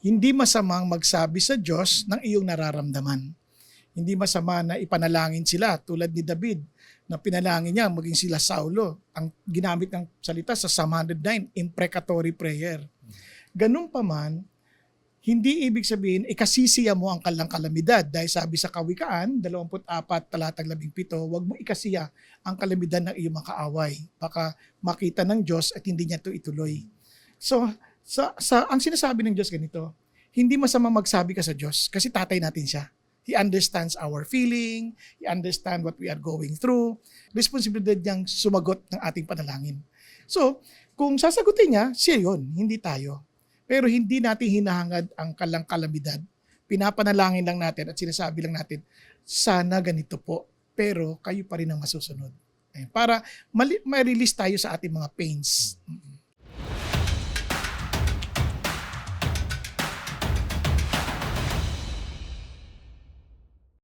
Hindi masamang magsabi sa Diyos ng iyong nararamdaman. Hindi masama na ipanalangin sila tulad ni David na pinalangin niya maging sila Saulo. Ang ginamit ng salita sa Psalm 109, imprecatory prayer. Ganun pa man, hindi ibig sabihin ikasisiya mo ang kalang kalamidad dahil sabi sa Kawikaan 24 talatang 17, huwag mo ikasiya ang kalamidad ng iyong mga kaaway. Baka makita ng Diyos at hindi niya ito ituloy. So, ang sinasabi ng Diyos ganito, hindi masama magsabi ka sa Diyos kasi tatay natin siya. He understands our feeling, He understands what we are going through. Responsibilidad niyang sumagot ng ating panalangin. So, kung sasagutin niya, siya yun, hindi tayo. Pero hindi natin hinahangad ang kalang kalamidad. Pinapanalangin lang natin at sinasabi lang natin, sana ganito po, pero kayo pa rin ang masusunod. Para ma-release tayo sa ating mga pains.